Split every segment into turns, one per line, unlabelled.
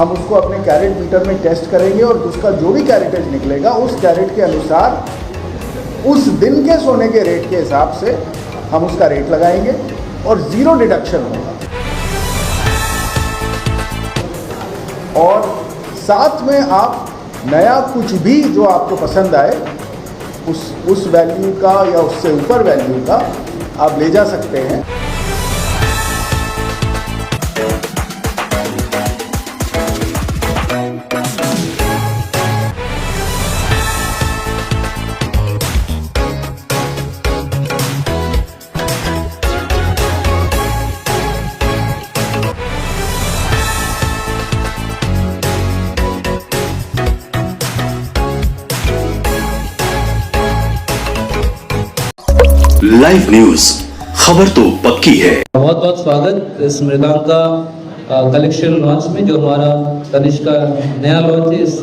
हम उसको अपने कैरेट मीटर में टेस्ट करेंगे और उसका जो भी कैरेटेज निकलेगा उस कैरेट के अनुसार उस दिन के सोने के रेट के हिसाब से हम उसका रेट लगाएंगे और ज़ीरो डिडक्शन होगा। और साथ में आप नया कुछ भी जो आपको पसंद आए उस वैल्यू का या उससे ऊपर वैल्यू का आप ले जा सकते हैं।
लाइव न्यूज, खबर तो पक्की है।
बहुत बहुत स्वागत इस मृगांक का कलेक्शन लॉन्च में, जो हमारा तनिष्क का नया लॉन्च है इस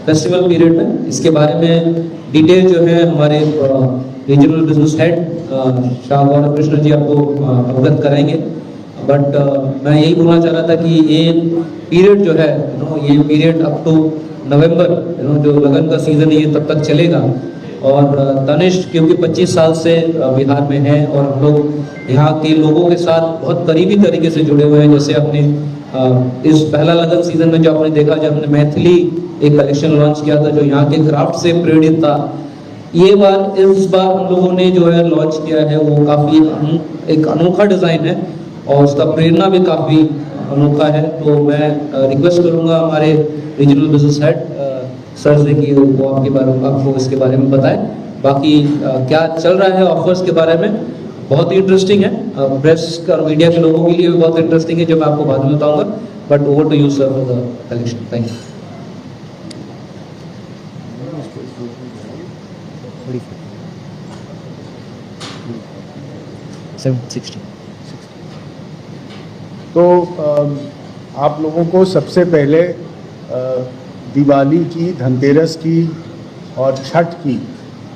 फेस्टिवल पीरियड में। इसके बारे में डिटेल जो है हमारे regional business head Shah Gaurav Krishna ji आपको अवगत कराएंगे। बट मैं यही बोलना चाह रहा था कि ये पीरियड जो है ये पीरियड अप टू नवंबर जो लगन का सीजन है ये तब तक चलेगा। और तनिष्क क्योंकि 25 साल से बिहार में है और हम लोग यहाँ के लोगों के साथ बहुत करीबी तरीके से जुड़े हुए हैं। जैसे आपने इस पहला लगन सीजन में जो आपने देखा, जब हमने मैथिली एक कलेक्शन लॉन्च किया था जो यहाँ के क्राफ्ट से प्रेरित था, ये बार इस बार हम लोगों ने जो है लॉन्च किया है वो काफ़ी एक अनोखा डिज़ाइन है और उसका प्रेरणा भी काफ़ी अनोखा है। तो मैं रिक्वेस्ट करूँगा हमारे रीजनल बिजनेस हेड सर से कि वो आपको इसके बारे में बताएं। बाकी क्या चल रहा है ऑफर्स के बारे में बहुत ही इंटरेस्टिंग है, प्रेस और मीडिया के लोगों के लिए भी बहुत इंटरेस्टिंग है, जो मैं आपको बाद में बताऊंगा। But over to you sir for the collection. Thank you.
तो आप लोगों को सबसे पहले दिवाली की, धनतेरस की और छठ की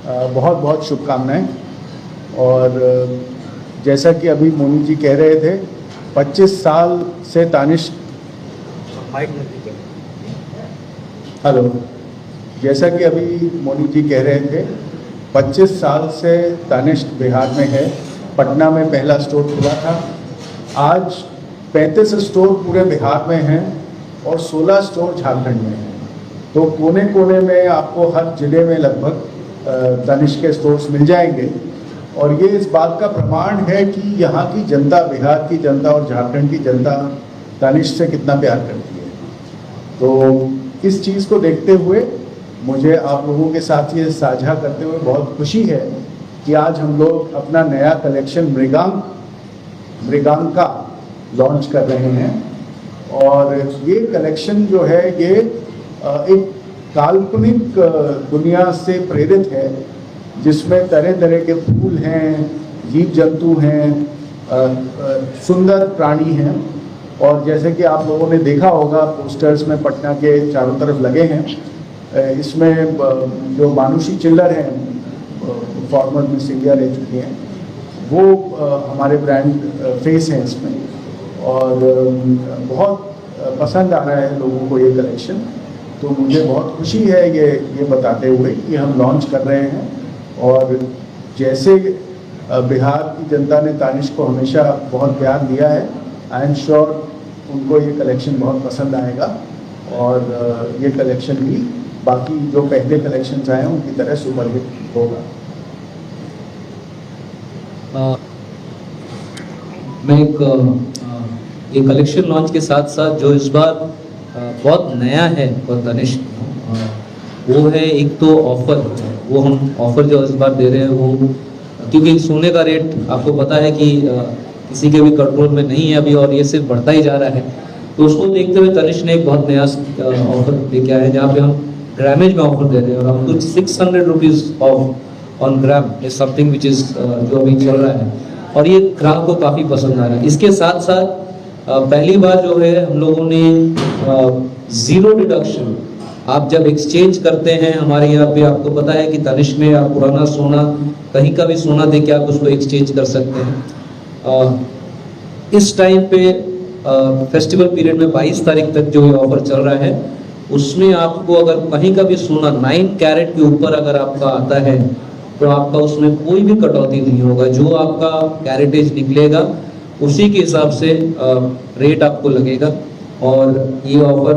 बहुत बहुत शुभकामनाएं। और जैसा कि अभी मोनी जी कह रहे थे, 25 साल से तनिष्क जैसा कि अभी मोनी जी कह रहे थे, 25 साल से तनिष्क बिहार में है। पटना में पहला स्टोर खुला था, आज 35 स्टोर पूरे बिहार में हैं और 16 स्टोर झारखंड में हैं। तो कोने कोने में आपको हर जिले में लगभग तनिष्क के स्टोर्स मिल जाएंगे। और ये इस बात का प्रमाण है कि यहाँ की जनता, बिहार की जनता और झारखंड की जनता तनिष्क से कितना प्यार करती है। तो इस चीज़ को देखते हुए मुझे आप लोगों के साथ ये साझा करते हुए बहुत खुशी है कि आज हम लोग अपना नया कलेक्शन मृगांका लॉन्च कर रहे हैं। और ये कलेक्शन जो है ये एक काल्पनिक दुनिया से प्रेरित है, जिसमें तरह तरह के फूल हैं, जीव जंतु हैं, सुंदर प्राणी हैं। और जैसे कि आप लोगों ने देखा होगा पोस्टर्स में पटना के चारों तरफ लगे हैं, इसमें जो मानुषी चिल्लर हैं, फॉर्मर मिस इंडिया रह चुकी हैं, वो हमारे ब्रांड फेस हैं इसमें। और बहुत पसंद आ रहा है लोगों को ये कलेक्शन। तो मुझे बहुत खुशी है ये बताते हुए कि हम लॉन्च कर रहे हैं। और जैसे बिहार की जनता ने तनिष्क को हमेशा बहुत प्यार दिया है, आई एम श्योर उनको ये कलेक्शन बहुत पसंद आएगा। और ये कलेक्शन भी बाकी जो पहले कलेक्शंस आए हैं उनकी तरह सुपरहिट होगा।
मैं ये कलेक्शन लॉन्च के साथ साथ जो इस बार बहुत नया है और तनिष्क, वो है एक तो ऑफर। वो हम ऑफर जो इस बार दे रहे हैं वो, क्योंकि सोने का रेट आपको पता है कि किसी के भी कंट्रोल में नहीं है अभी और ये सिर्फ बढ़ता ही जा रहा है। तो उसको देखते हुए तनिष्क ने एक बहुत नया ऑफर लेके आया है, जहाँ पे हम ग्रामेज में ऑफर दे रहे हैं। और हम कुछ 600 rupees of on gram is something which is जो अभी चल रहा है और ये ग्राहक को काफ़ी पसंद आ रहा है। इसके साथ साथ पहली बार जो है हम लोगों ने ज़ीरो डिडक्शन, आप जब एक्सचेंज करते हैं हमारे यहाँ पे, आपको पता है कि तनिष्क में आप पुराना सोना कहीं का भी सोना दे के आप उसको एक्सचेंज कर सकते हैं। इस टाइम पे फेस्टिवल पीरियड में 22 तारीख तक जो ये ऑफर चल रहा है, उसमें आपको अगर कहीं का भी सोना 9 कैरेट के ऊपर अगर आपका आता है तो आपका उसमें कोई भी कटौती नहीं होगा। जो आपका कैरेटेज निकलेगा उसी के हिसाब से रेट आपको लगेगा। और ये ऑफर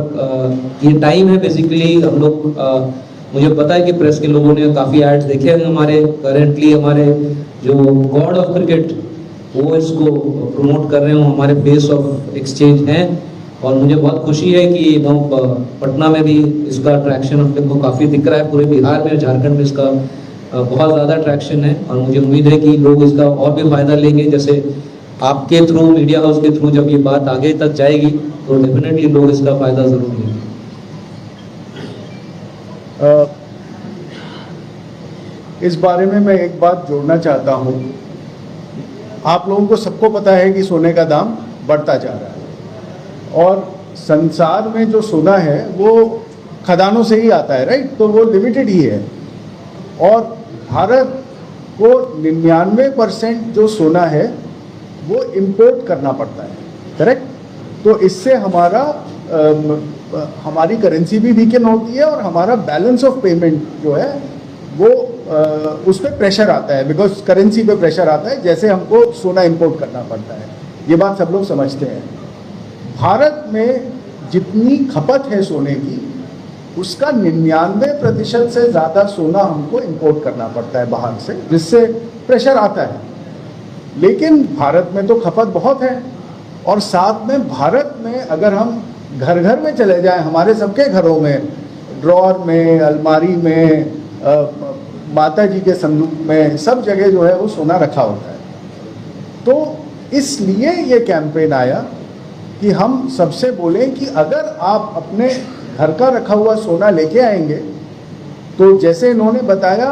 ये टाइम है बेसिकली हम लोग मुझे पता है कि प्रेस के लोगों ने काफ़ी एड्स देखे हैं हमारे, करेंटली हमारे जो गॉड ऑफ क्रिकेट वो इसको प्रमोट कर रहे हैं, हमारे फेस ऑफ एक्सचेंज हैं। और मुझे बहुत खुशी है कि पटना में भी इसका अट्रैक्शन हम लोग को काफ़ी दिख रहा है। पूरे बिहार में, झारखंड में इसका बहुत ज़्यादा अट्रैक्शन है और मुझे उम्मीद है कि लोग इसका और भी फ़ायदा लेंगे। जैसे आपके थ्रू, मीडिया हाउस के थ्रू जब ये बात आगे तक जाएगी तो डेफिनेटली लोग इसका फ़ायदा ज़रूर लेंगे।
इस बारे में मैं एक बात जोड़ना चाहता हूँ। आप लोगों को सबको पता है कि सोने का दाम बढ़ता जा रहा है और संसार में जो सोना है वो खदानों से ही आता है, राइट? तो वो लिमिटेड ही है और भारत को 99% जो सोना है वो इंपोर्ट करना पड़ता है, करेक्ट? तो इससे हमारी करेंसी भी वीकन होती है और हमारा बैलेंस ऑफ पेमेंट जो है वो उस पर प्रेशर आता है, बिकॉज करेंसी पे प्रेशर आता है जैसे हमको सोना इंपोर्ट करना पड़ता है। ये बात सब लोग समझते हैं। भारत में जितनी खपत है सोने की उसका 99% से ज़्यादा सोना हमको इंपोर्ट करना पड़ता है बाहर से, जिससे प्रेशर आता है। लेकिन भारत में तो खपत बहुत है और साथ में भारत में अगर हम घर घर में चले जाएं, हमारे सबके घरों में, ड्रॉर में, अलमारी में, माता जी के संदूक में, सब जगह जो है वो सोना रखा होता है। तो इसलिए ये कैंपेन आया कि हम सबसे बोलें कि अगर आप अपने घर का रखा हुआ सोना लेके आएंगे तो जैसे इन्होंने बताया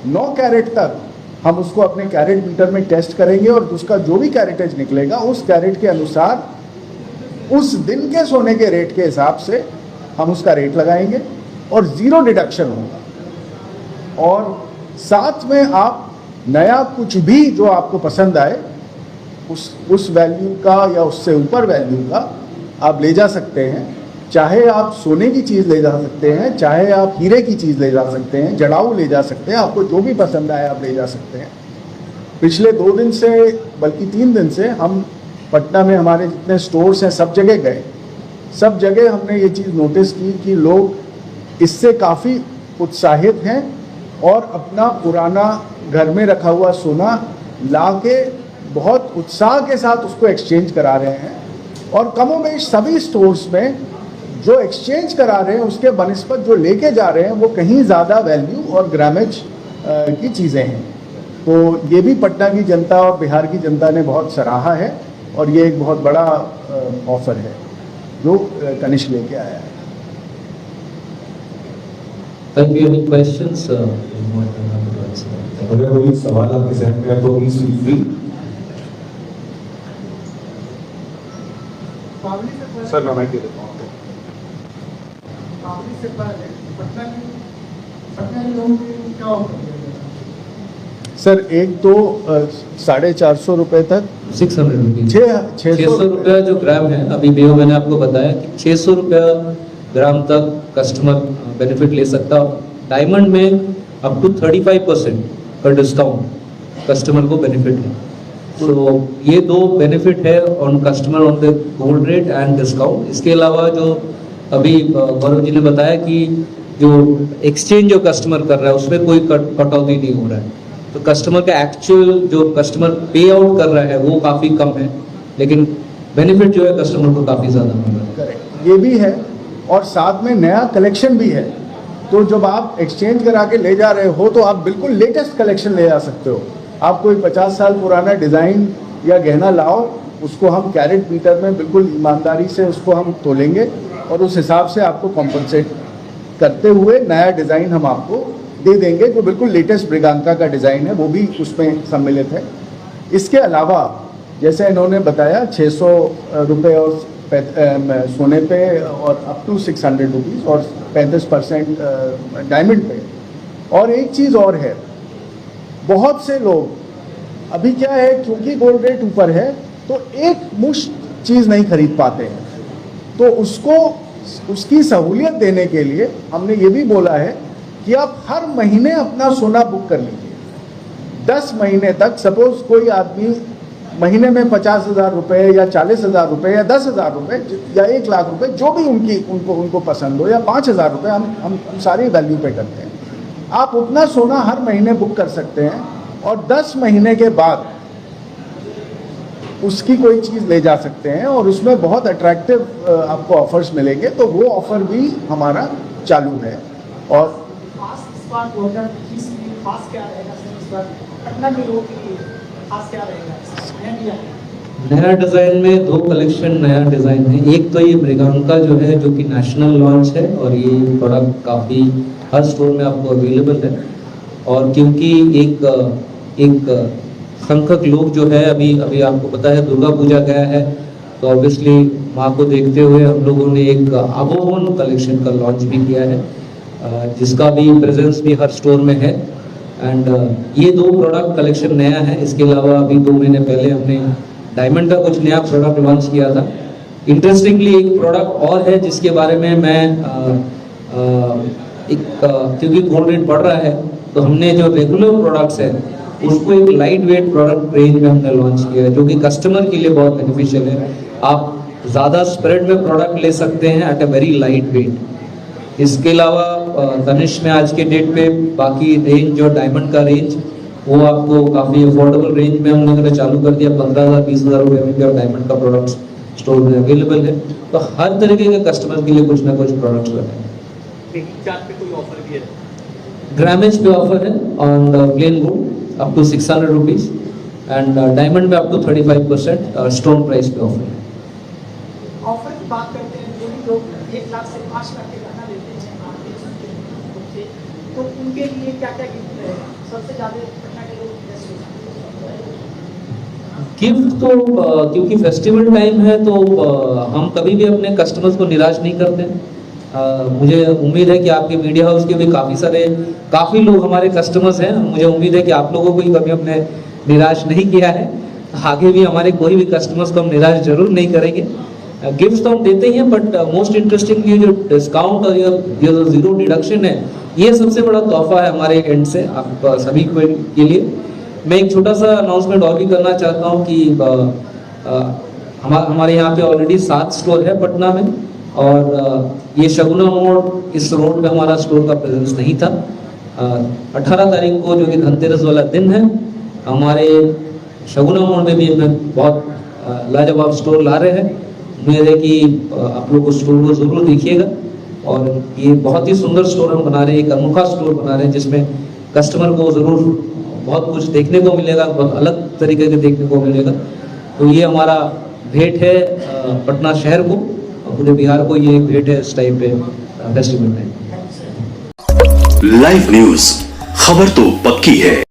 9 कैरेट तक हम उसको अपने कैरेट मीटर में टेस्ट करेंगे और उसका जो भी कैरेटेज निकलेगा उस कैरेट के अनुसार उस दिन के सोने के रेट के हिसाब से हम उसका रेट लगाएंगे और 0 डिडक्शन होगा। और साथ में आप नया कुछ भी जो आपको पसंद आए उस वैल्यू का या उससे ऊपर वैल्यू का आप ले जा सकते हैं। चाहे आप सोने की चीज़ ले जा सकते हैं, चाहे आप हीरे की चीज़ ले जा सकते हैं, जड़ाऊ ले जा सकते हैं, आपको जो भी पसंद आए आप ले जा सकते हैं। पिछले 2 दिन से बल्कि 3 दिन से हम पटना में हमारे जितने स्टोर्स हैं सब जगह गए, सब जगह हमने ये चीज़ नोटिस की कि लोग इससे काफ़ी उत्साहित हैं और अपना पुराना घर में रखा हुआ सोना ला के बहुत उत्साह के साथ उसको एक्सचेंज करा रहे हैं। और कमोबेश सभी स्टोर्स में जो एक्सचेंज करा रहे हैं उसके बनिस्बत जो लेके जा रहे हैं वो कहीं ज़्यादा वैल्यू और ग्रामेज की चीज़ें हैं। तो ये भी पटना की जनता और बिहार की जनता ने बहुत सराहा है और ये एक बहुत बड़ा ऑफर है जो कनिष्क लेके आया है।
Thank you. Any questions?
अगर कोई सवाल आपके जहन में है तो प्लीज फील फ्री।
सर मैं माइक दे देता हूँ। सर एक तो 450 रुपये तक
600 रुपीज,
600
रुपया जो ग्राम है। अभी भी मैंने आपको बताया कि 600 रुपया ग्राम तक कस्टमर बेनिफिट ले सकता है। डायमंड में अप टू 35% का डिस्काउंट कस्टमर को बेनिफिट है। तो ये 2 बेनिफिट है on customer on the gold rate and discount. इसके अलावा जो अभी गौरव जी ने बताया कि जो एक्सचेंज जो कस्टमर कर रहा है उसमें कोई कटौती नहीं हो रहा है, तो कस्टमर का एक्चुअल जो कस्टमर पे आउट कर रहा है वो काफ़ी कम है, लेकिन बेनिफिट जो है कस्टमर को काफ़ी ज़्यादा मिल रहा है।
करेक्ट, ये भी है और साथ में नया कलेक्शन भी है। तो जब आप एक्सचेंज करा के ले जा रहे हो तो आप बिल्कुल लेटेस्ट कलेक्शन ले जा सकते हो। आप कोई 50 साल पुराना डिज़ाइन या गहना लाओ, उसको हम कैरेट मीटर में बिल्कुल ईमानदारी से उसको हम तोलेंगे और उस हिसाब से आपको कॉम्पनसेट करते हुए नया डिज़ाइन हम आपको दे देंगे जो बिल्कुल लेटेस्ट मृगांका का डिज़ाइन है, वो भी उसमें सम्मिलित है। इसके अलावा जैसे इन्होंने बताया 600 रुपये और सोने पे और अप टू 600 रुपीज़ और 35% डायमंड पे। और एक चीज़ और है, बहुत से लोग अभी क्या है, क्योंकि गोल्ड रेट ऊपर है तो एक मुश्त चीज़ नहीं खरीद पाते हैं। तो उसको उसकी सहूलियत देने के लिए हमने ये भी बोला है कि आप हर महीने अपना सोना बुक कर लीजिए 10 महीने तक। सपोज कोई आदमी महीने में 50,000 रुपये या 40,000 रुपये या 10,000 रुपये या 1 लाख रुपए, जो भी उनको पसंद हो, या 5,000 रुपये, हम सारी वैल्यू पे करते हैं। आप उतना सोना हर महीने बुक कर सकते हैं और 10 महीने के बाद उसकी कोई चीज़ ले जा सकते हैं और उसमें बहुत अट्रैक्टिव आपको ऑफर्स मिलेंगे। तो वो ऑफर भी हमारा चालू है। और
फास्ट स्मार्ट वोटर की खास क्या रहेगा सर, इस बार पटना के लोगों के लिए खास क्या रहेगा?
नया डिज़ाइन में 2 कलेक्शन नया डिज़ाइन है। एक तो ये मृगांका जो है, जो कि नेशनल लॉन्च है और ये प्रोडक्ट काफ़ी हर स्टोर में आपको अवेलेबल है। और क्योंकि एक संख्यक लोग जो है, अभी आपको पता है दुर्गा पूजा गया है, तो ऑब्वियसली माँ को देखते हुए हम लोगों ने एक आबोहन कलेक्शन का लॉन्च भी किया है, जिसका भी प्रेजेंस भी हर स्टोर में है। एंड ये 2 प्रोडक्ट कलेक्शन नया है। इसके अलावा अभी 2 महीने पहले हमने डायमंड का कुछ नया प्रोडक्ट लॉन्च किया था। इंटरेस्टिंगली एक प्रोडक्ट और है जिसके बारे में मैं क्योंकि गोल्ड रेट बढ़ रहा है, तो हमने जो रेगुलर प्रोडक्ट्स है उसको एक लाइट वेट प्रोडक्ट रेंज में हमने लॉन्च किया है, जो कि कस्टमर के लिए बहुत बेनिफिशियल है। आप ज़्यादा स्प्रेड में प्रोडक्ट ले सकते हैं at a very light weight. इसके अलावा तनिष्क में आज के डेट पे बाकी रेंज जो डायमंड का रेंज, वो आपको काफ़ी अफोर्डेबल रेंज में हम लोगों ने चालू कर दिया। 15,000-20,000 रुपये में भी डायमंड का प्रोडक्ट्स स्टोर में अवेलेबल है। तो हर तरीके के कस्टमर के लिए कुछ ना कुछ प्रोडक्ट्स बनाए। ग्रामेज पे ऑफर है on plain gold up to 600 rupees and diamond में अप टू 35% स्टोन प्राइस पे ऑफर है।
ऑफर की बात करते हैं, जो भी लोग 1 लाख से 5 लाख के गहना लेते हैं तो उनके लिए क्या क्या गिफ्ट रहेगा? सबसे ज़्यादा पटना के लोग
गिफ्ट तो क्योंकि फेस्टिवल टाइम है तो हम कभी भी अपने कस्टमर्स को निराश नहीं करते। मुझे उम्मीद है कि आपके मीडिया हाउस के भी काफ़ी लोग हमारे कस्टमर्स हैं। मुझे उम्मीद है कि आप लोगों को भी कभी हमने निराश नहीं किया है। आगे भी हमारे कोई भी कस्टमर्स को हम निराश जरूर नहीं करेंगे। गिफ्ट तो हम देते ही हैं, बट मोस्ट इंटरेस्टिंगली जो डिस्काउंट और जो 0 डिडक्शन है, ये सबसे बड़ा तोहफा है हमारे एंड से आप सभी के लिए। मैं एक छोटा सा अनाउंसमेंट और भी करना चाहता हूँ कि हमारे यहाँ पे ऑलरेडी 7 स्टोर है पटना में, और ये शगुना मोड़ इस रोड पे हमारा स्टोर का प्रेजेंस नहीं था। 18 तारीख को जो कि धनतेरस वाला दिन है, हमारे शगुना मोड़ में भी हमें बहुत लाजवाब स्टोर ला रहे हैं। उम्मीद है कि आप लोग उस स्टोर को ज़रूर देखिएगा। और ये बहुत ही सुंदर स्टोर हम बना रहे हैं, एक अनोखा स्टोर बना रहे हैं जिसमें कस्टमर को ज़रूर बहुत कुछ देखने को मिलेगा, बहुत अलग तरीके के देखने को मिलेगा। तो ये हमारा भेंट है पटना शहर को, पूरे बिहार को ये भेंट है इस टाइप पे फेस्टिवल में।
लाइव न्यूज, खबर तो पक्की है।